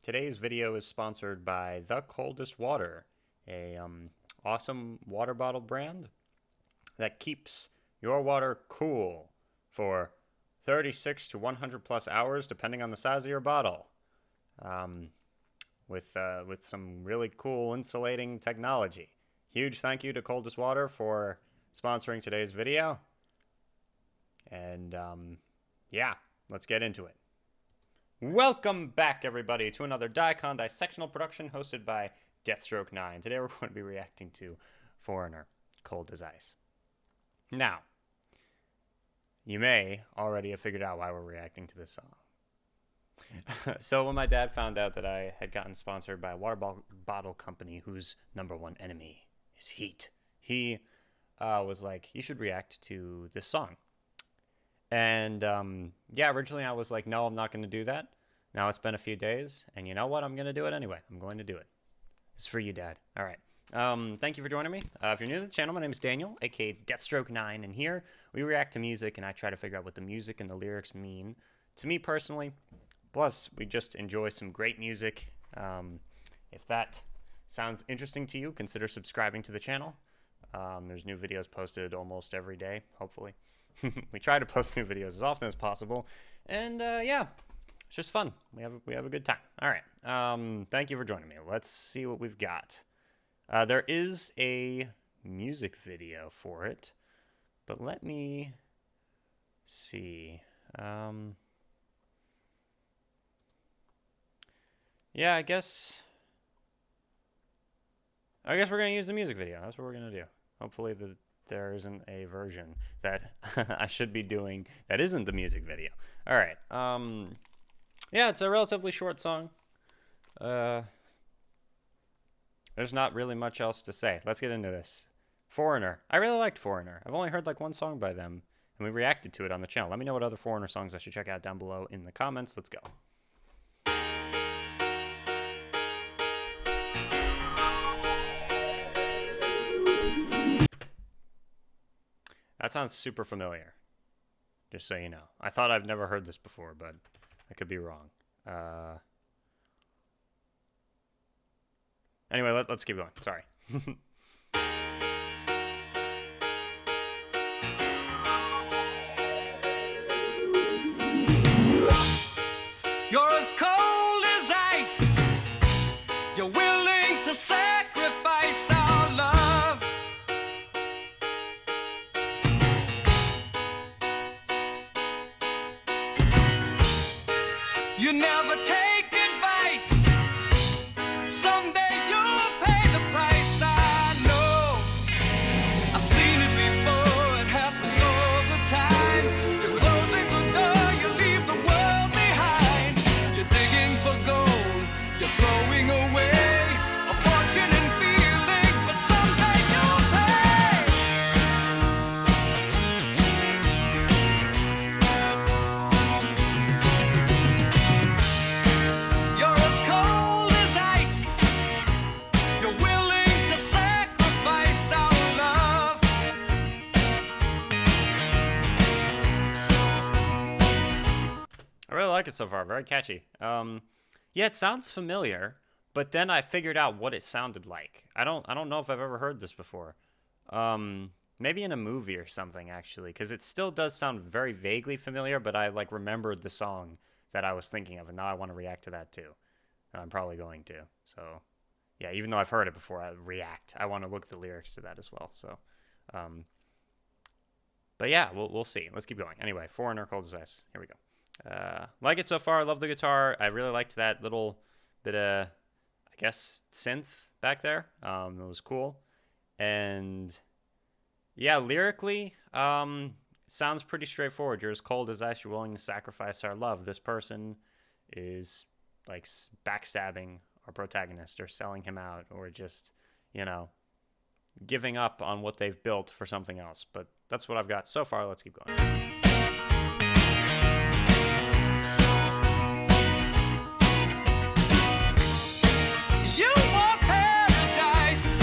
Today's video is sponsored by the Coldest water, a awesome water bottle brand that keeps your water cool for 36 to 100 plus hours, depending on the size of your bottle, with some really cool insulating technology. Huge thank you to Coldest Water for sponsoring today's video. And yeah, let's get into it. Welcome back, everybody, to another dicondissectional production hosted by Deathstroke9. Today we're going to be reacting to Foreigner, Cold as Ice. Now, you may already have figured out why we're reacting to this song. So when my dad found out that I had gotten sponsored by a water bottle company whose #1 enemy is heat, he was like, you should react to this song. And yeah, originally I was like, no, I'm not going to do that. Now it's been a few days, and you know what? I'm going to do it anyway. I'm going to do it. It's for you, Dad. All right. Thank you for joining me. If you're new to the channel, my name is Daniel, aka Deathstroke9, and here we react to music, and I try to figure out what the music and the lyrics mean to me personally. Plus, we just enjoy some great music. If that sounds interesting to you, consider subscribing to the channel. There's new videos posted almost every day, hopefully. We try to post new videos as often as possible, and yeah, it's just fun. We have a good time. All right. Thank you for joining me. Let's see what we've got. There is a music video for it, but let me see. Yeah, I guess we're gonna use the music video. That's what we're gonna do. Hopefully there isn't a version that I should be doing that isn't the music video. All right. Yeah, it's a relatively short song. There's not really much else to say. Let's get into this. Foreigner. I really liked Foreigner. I've only heard like one song by them, and we reacted to it on the channel. Let me know what other Foreigner songs I should check out down below in the comments. Let's go. That sounds super familiar, just so you know. I thought I've never heard this before, but I could be wrong. Anyway, let's keep going. Sorry. You're as cold as ice. You're willing to sacrifice our love. You never take advice. Someday you'll pay the price. I know. I've seen it before. It happens all the time. You're closing the door. You leave the world behind. You're digging for gold. You're throwing away a fortune and feelings, but someday you'll pay. You're as cold as ice. You're willing to sacrifice our love. I really like it so far. Very catchy. Yeah, it sounds familiar, but then I figured out what it sounded like. I don't know if I've ever heard this before. Maybe in a movie or something, actually, because it still does sound very vaguely familiar, but I like remembered the song that I was thinking of, and now I want to react to that too. And I'm probably going to. So yeah, even though I've heard it before, I want to look at the lyrics to that as well. So but yeah, we'll see. Let's keep going. Anyway, Foreigner, Cold as Ice. Here we go. Like it so far. I love the guitar. I really liked that little bit of, I guess, synth back there. It was cool. And yeah, lyrically, sounds pretty straightforward. You're as cold as ice. You're willing to sacrifice our love. This person is like backstabbing our protagonist or selling him out or just, you know, giving up on what they've built for something else. But that's what I've got so far. Let's keep going. You want paradise,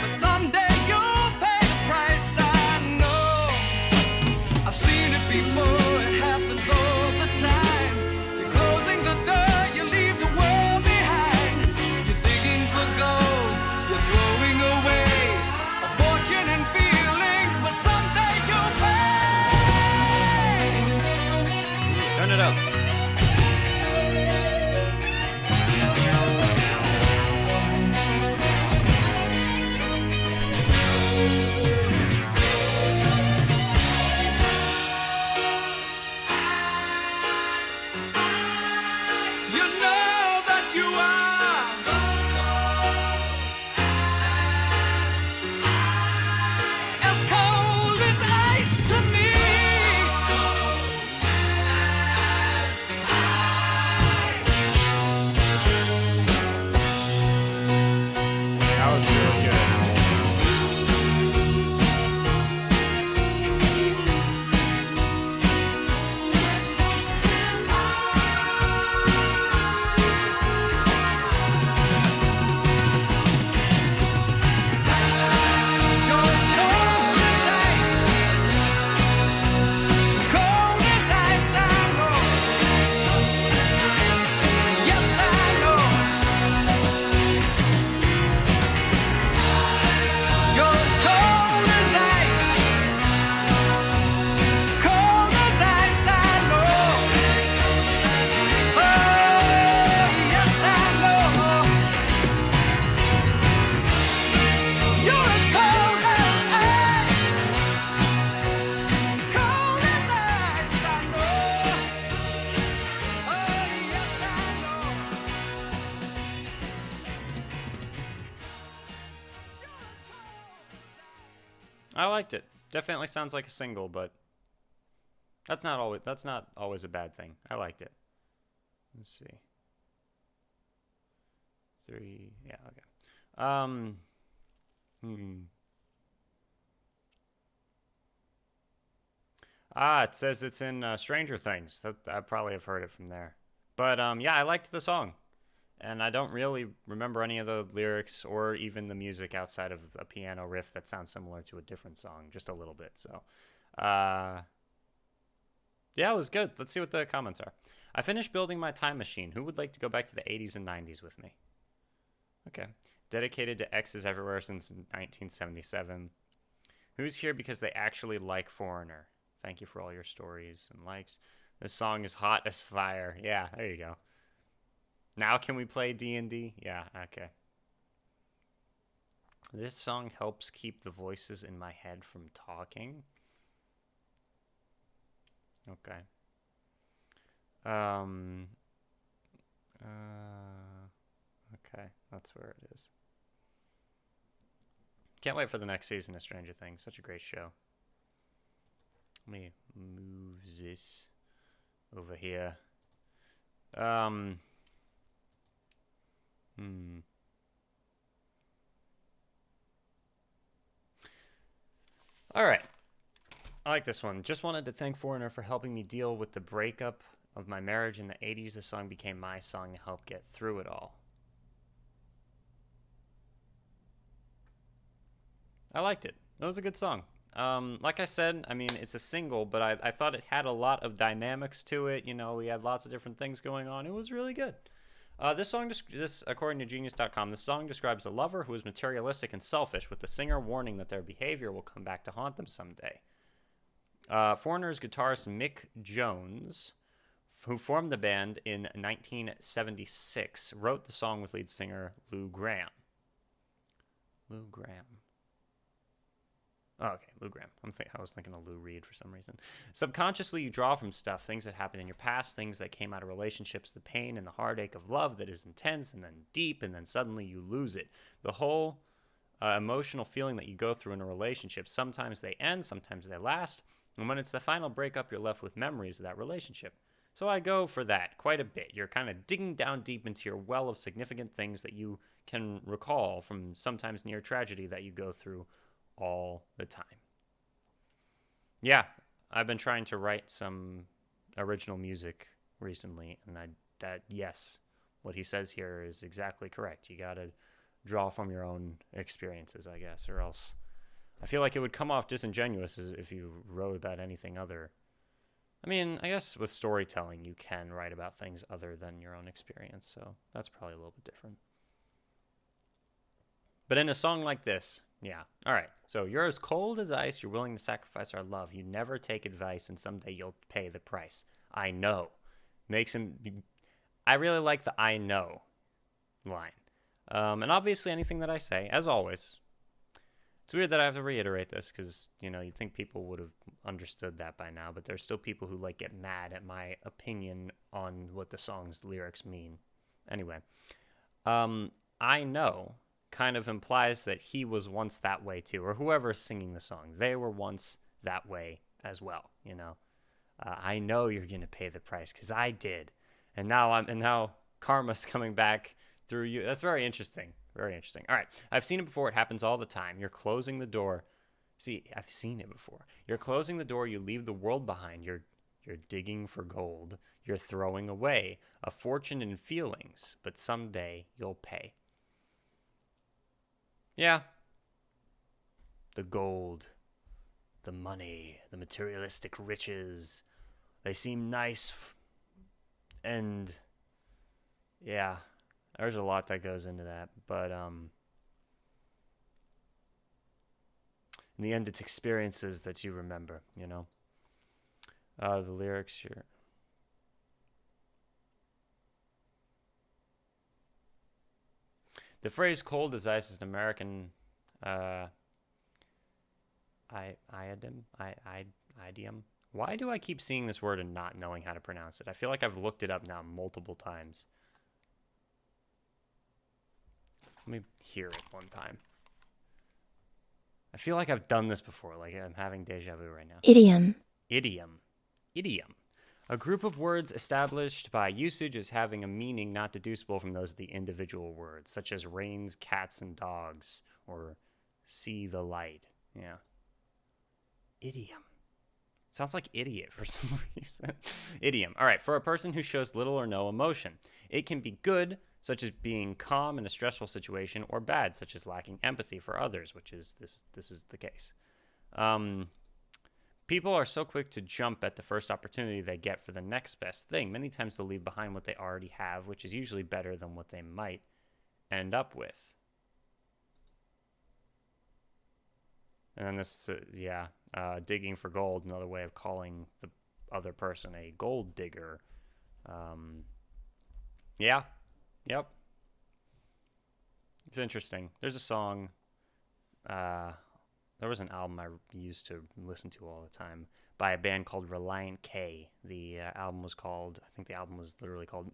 but someday you'll pay the price. I know. I've seen it before. It happens all the time. You're closing the door. You leave the world. you know that you are as cold as ice to me. That was really good. I liked it. Definitely sounds like a single, but that's not always a bad thing. I liked it. Let's see. 3. Yeah, okay. It says it's in Stranger Things. I probably have heard it from there. But yeah, I liked the song. And I don't really remember any of the lyrics or even the music outside of a piano riff that sounds similar to a different song, just a little bit. So, yeah, it was good. Let's see what the comments are. I finished building my time machine. Who would like to go back to the 80s and 90s with me? Okay. Dedicated to exes everywhere since 1977. Who's here because they actually like Foreigner? Thank you for all your stories and likes. This song is hot as fire. Yeah, there you go. Now can we play D&D? Yeah, okay. This song helps keep the voices in my head from talking. Okay. Okay, that's where it is. Can't wait for the next season of Stranger Things. Such a great show. Let me move this over here. All right. I like this one. Just wanted to thank Foreigner for helping me deal with the breakup of my marriage in the 80s. The song became my song to help get through it all. I liked it. It was a good song. Like I said, I mean, it's a single, but I thought it had a lot of dynamics to it. You know, we had lots of different things going on. It was really good. This song, according to Genius.com, this song describes a lover who is materialistic and selfish, with the singer warning that their behavior will come back to haunt them someday. Foreigner's guitarist Mick Jones, who formed the band in 1976, wrote the song with lead singer Lou Gramm. Lou Gramm. Oh, okay, Lou Gramm. I was thinking of Lou Reed for some reason. Subconsciously, you draw from stuff, things that happened in your past, things that came out of relationships, the pain and the heartache of love that is intense and then deep, and then suddenly you lose it. The whole emotional feeling that you go through in a relationship, sometimes they end, sometimes they last, and when it's the final breakup, you're left with memories of that relationship. So I go for that quite a bit. You're kind of digging down deep into your well of significant things that you can recall from sometimes near tragedy that you go through all the time. Yeah, I've been trying to write some original music recently, and yes, what he says here is exactly correct. You gotta draw from your own experiences, I guess, or else I feel like it would come off disingenuous if you wrote about anything other. I mean, I guess with storytelling, you can write about things other than your own experience, so that's probably a little bit different. But in a song like this, yeah. All right. So you're as cold as ice. You're willing to sacrifice our love. You never take advice, and someday you'll pay the price. I know. Makes him. I really like the "I know" line. And obviously, anything that I say, as always, It's weird that I have to reiterate this because, you know, you'd think people would have understood that by now, but there's still people who, like, get mad at my opinion on what the song's lyrics mean. Anyway, I know kind of implies that he was once that way too, or whoever's singing the song. They were once that way as well, you know. I know you're going to pay the price because I did. And now karma's coming back through you. That's very interesting. Very interesting. All right. I've seen it before. It happens all the time. You're closing the door. See, I've seen it before. You're closing the door. You leave the world behind. You're digging for gold. You're throwing away a fortune in feelings, but someday you'll pay. Yeah. The gold, the money, the materialistic riches. They seem nice. And yeah, there's a lot that goes into that. But in the end, it's experiences that you remember, you know. The lyrics, sure. The phrase "cold as ice" is an American idiom. Why do I keep seeing this word and not knowing how to pronounce it? I feel like I've looked it up now multiple times. Let me hear it one time. I feel like I've done this before. Like I'm having deja vu right now. Idiom. Idiom. Idiom. A group of words established by usage as having a meaning not deducible from those of the individual words, such as rains, cats, and dogs, or see the light. Yeah. Idiom. Sounds like idiot for some reason. Idiom. All right. For a person who shows little or no emotion, it can be good, such as being calm in a stressful situation, or bad, such as lacking empathy for others, which is this is the case. People are so quick to jump at the first opportunity they get for the next best thing. Many times they'll leave behind what they already have, which is usually better than what they might end up with. And then this, digging for gold, another way of calling the other person a gold digger. Yeah. Yep. It's interesting. There's a song, there was an album I used to listen to all the time by a band called Reliant K. The album was called, I think the album was literally called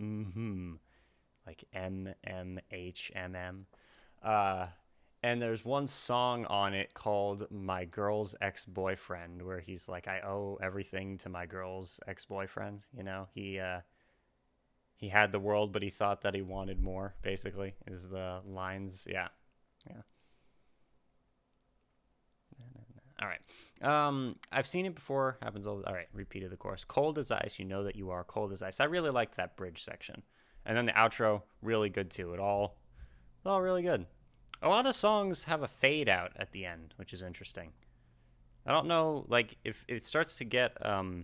like MMHMM. And there's one song on it called My Girl's Ex-Boyfriend, where he's like, I owe everything to my girl's ex-boyfriend. You know, he had the world, but he thought that he wanted more, basically, is the lines. Yeah. All right. I've seen it before. Happens all right. Repeated the chorus. Cold as ice. You know that you are cold as ice. I really liked that bridge section. And then the outro, really good too. It all really good. A lot of songs have a fade out at the end, which is interesting. I don't know, like, if it starts to get, I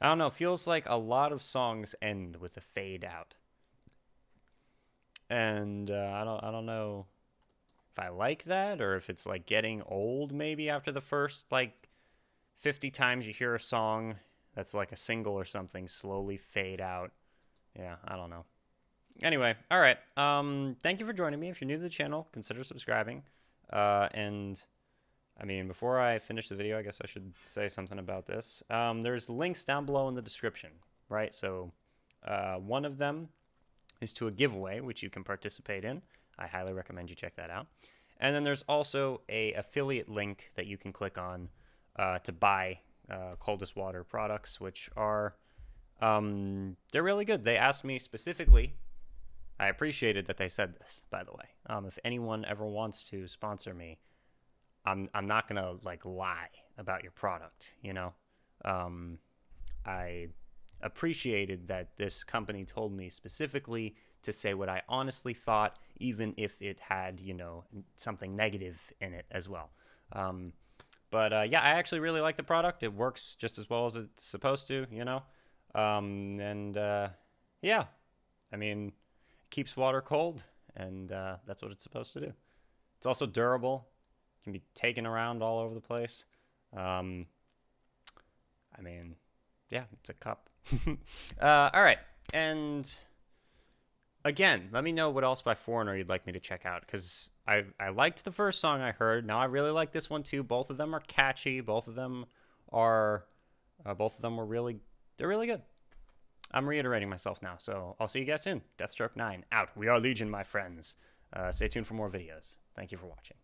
don't know, feels like a lot of songs end with a fade out. And I don't know if I like that, or if it's like getting old maybe after the first like 50 times you hear a song that's like a single or something slowly fade out. Yeah, I don't know. Anyway, all right. Thank you for joining me. If you're new to the channel, consider subscribing. And I mean, before I finish the video, I guess I should say something about this. There's links down below in the description, right? So one of them is to a giveaway, which you can participate in. I highly recommend you check that out. And then there's also a affiliate link that you can click on to buy Coldest Water products, which are, they're really good. They asked me specifically. I appreciated that they said this, by the way. If anyone ever wants to sponsor me, I'm not gonna like lie about your product, you know. I appreciated that this company told me specifically to say what I honestly thought, even if it had, you know, something negative in it as well. But yeah, I actually really like the product. It works just as well as it's supposed to, you know. Yeah, I mean, keeps water cold, and that's what it's supposed to do. It's also durable. It can be taken around all over the place. I mean, yeah, it's a cup. All right, and again, let me know what else by Foreigner you'd like me to check out, because I liked the first song I heard. Now I really like this one too. Both of them are catchy. Both of them were really, they're really good. I'm reiterating myself now, so I'll see you guys soon. Deathstroke 9 out. We are Legion, my friends. Stay tuned for more videos. Thank you for watching.